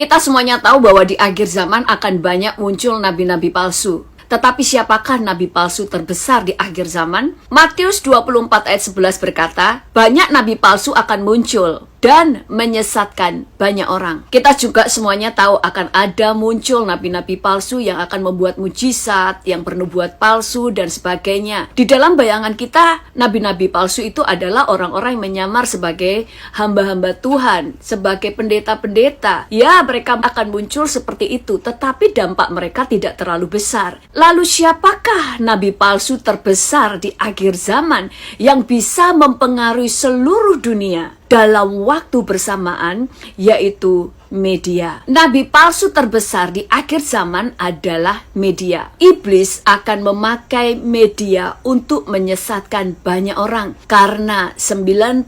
Kita semuanya tahu bahwa di akhir zaman akan banyak muncul nabi-nabi palsu. Tetapi siapakah nabi palsu terbesar di akhir zaman? Matius 24 ayat 11 berkata, banyak nabi palsu akan muncul dan menyesatkan banyak orang. Kita juga semuanya tahu akan ada muncul nabi-nabi palsu yang akan membuat mujizat, yang bernubuat palsu, dan sebagainya. Di dalam bayangan kita, nabi-nabi palsu itu adalah orang-orang yang menyamar sebagai hamba-hamba Tuhan, sebagai pendeta-pendeta. Ya, mereka akan muncul seperti itu, tetapi dampak mereka tidak terlalu besar. Lalu siapakah nabi palsu terbesar di akhir zaman yang bisa mempengaruhi seluruh dunia dalam waktu bersamaan, yaitu media. Nabi palsu terbesar di akhir zaman adalah media. Iblis akan memakai media untuk menyesatkan banyak orang karena 99%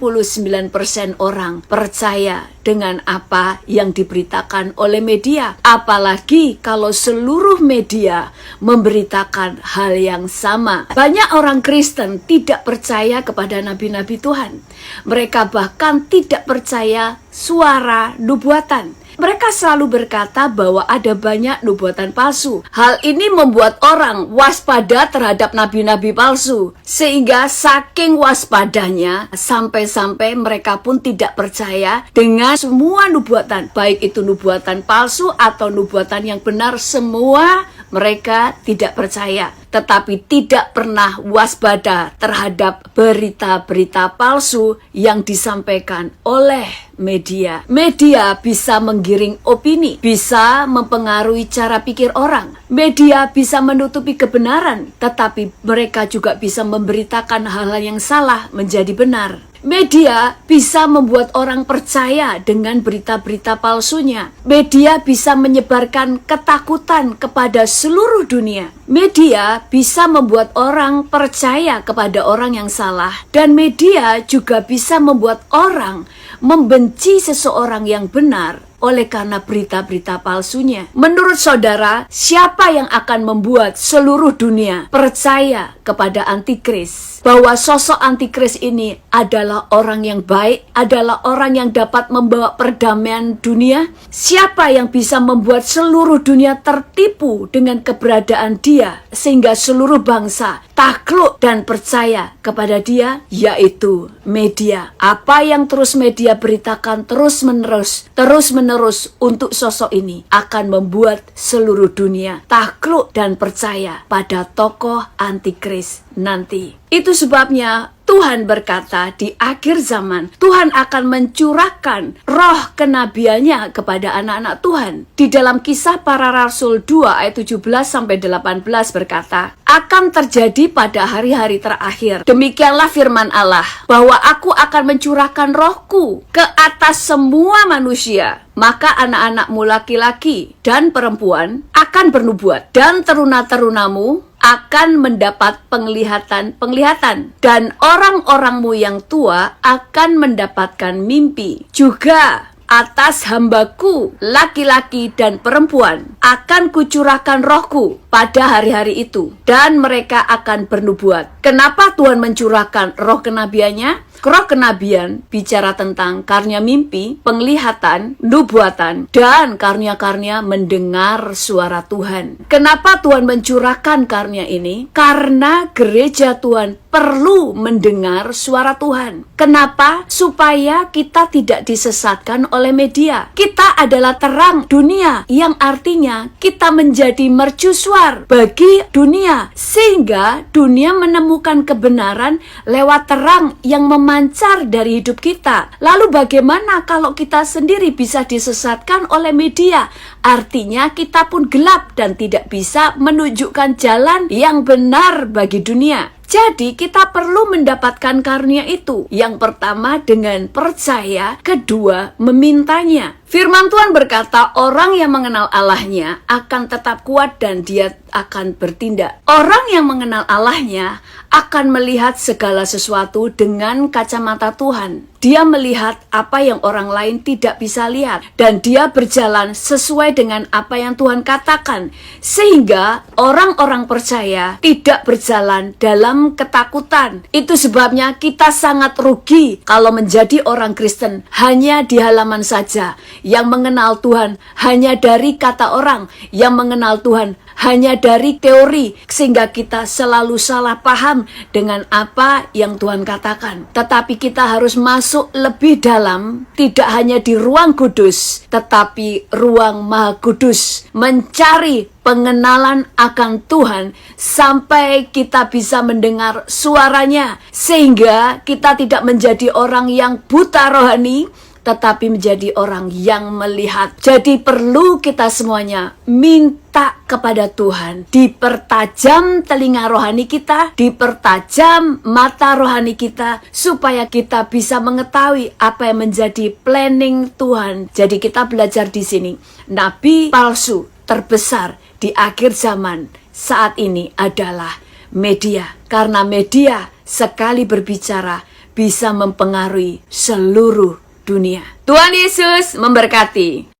orang percaya dengan apa yang diberitakan oleh media. Apalagi kalau seluruh media memberitakan hal yang sama. Banyak orang Kristen tidak percaya kepada nabi-nabi Tuhan. Mereka bahkan tidak percaya suara nubuatan. Mereka selalu berkata bahwa ada banyak nubuatan palsu. Hal ini membuat orang waspada terhadap nabi-nabi palsu. Sehingga saking waspadanya, sampai-sampai mereka pun tidak percaya dengan semua nubuatan. Baik itu nubuatan palsu atau nubuatan yang benar, semua mereka tidak percaya. Tetapi tidak pernah waspada terhadap berita-berita palsu yang disampaikan oleh media. Media bisa menggiring opini, bisa mempengaruhi cara pikir orang. Media bisa menutupi kebenaran, tetapi mereka juga bisa memberitakan hal-hal yang salah menjadi benar. Media bisa membuat orang percaya dengan berita-berita palsunya. Media bisa menyebarkan ketakutan kepada seluruh dunia. Media bisa membuat orang percaya kepada orang yang salah. Dan media juga bisa membuat orang membenci seseorang yang benar oleh karena berita-berita palsunya. Menurut saudara, siapa yang akan membuat seluruh dunia percaya kepada antikris? Bahwa sosok antikris ini adalah orang yang baik, adalah orang yang dapat membawa perdamaian dunia? Siapa yang bisa membuat seluruh dunia tertipu dengan keberadaan dia, sehingga seluruh bangsa takluk dan percaya kepada dia? Yaitu media. Apa yang terus media beritakan terus-menerus untuk sosok ini akan membuat seluruh dunia takluk dan percaya pada tokoh antikris nanti. Itu sebabnya Tuhan berkata di akhir zaman Tuhan akan mencurahkan roh kenabiannya kepada anak-anak Tuhan. Di dalam Kisah Para Rasul 2 ayat 17-18 berkata, akan terjadi pada hari-hari terakhir. Demikianlah firman Allah, bahwa aku akan mencurahkan rohku ke atas semua manusia. Maka anak-anakmu laki-laki dan perempuan akan bernubuat, dan teruna-terunamu akan mendapat penglihatan, dan orang-orangmu yang tua akan mendapatkan mimpi. Juga atas hambaku laki-laki dan perempuan akan kucurahkan rohku pada hari-hari itu, dan mereka akan bernubuat. Kenapa Tuhan mencurahkan roh kenabiannya? Roh kenabian bicara tentang karunia mimpi, penglihatan, nubuatan, dan karunia-karunia mendengar suara Tuhan. Kenapa Tuhan mencurahkan karunia ini? Karena gereja Tuhan perlu mendengar suara Tuhan. Kenapa? Supaya kita tidak disesatkan oleh media. Kita adalah terang dunia, yang artinya kita menjadi mercusuar bagi dunia, sehingga dunia menemukan kebenaran lewat terang yang memancar dari hidup kita. Lalu bagaimana kalau kita sendiri bisa disesatkan oleh media? Artinya kita pun gelap dan tidak bisa menunjukkan jalan yang benar bagi dunia. Jadi kita perlu mendapatkan karunia itu. Yang pertama dengan percaya, kedua memintanya. Firman Tuhan berkata, orang yang mengenal Allahnya akan tetap kuat dan dia akan bertindak. Orang yang mengenal Allahnya akan melihat segala sesuatu dengan kacamata Tuhan. Dia melihat apa yang orang lain tidak bisa lihat, dan dia berjalan sesuai dengan apa yang Tuhan katakan, sehingga orang-orang percaya tidak berjalan dalam ketakutan. Itu sebabnya kita sangat rugi kalau menjadi orang Kristen hanya di halaman saja. yang mengenal Tuhan hanya dari kata orang, yang mengenal Tuhan hanya dari teori, sehingga kita selalu salah paham dengan apa yang Tuhan katakan. Tetapi kita harus masuk lebih dalam, tidak hanya di ruang kudus, tetapi ruang maha kudus, mencari pengenalan akan Tuhan sampai kita bisa mendengar suaranya, sehingga kita tidak menjadi orang yang buta rohani, tetapi menjadi orang yang melihat. Jadi perlu kita semuanya minta kepada Tuhan, dipertajam telinga rohani kita, dipertajam mata rohani kita, supaya kita bisa mengetahui apa yang menjadi planning Tuhan. Jadi kita belajar di sini, nabi palsu terbesar di akhir zaman saat ini adalah media. Karena media sekali berbicara bisa mempengaruhi seluruh dunia. Tuhan Yesus memberkati.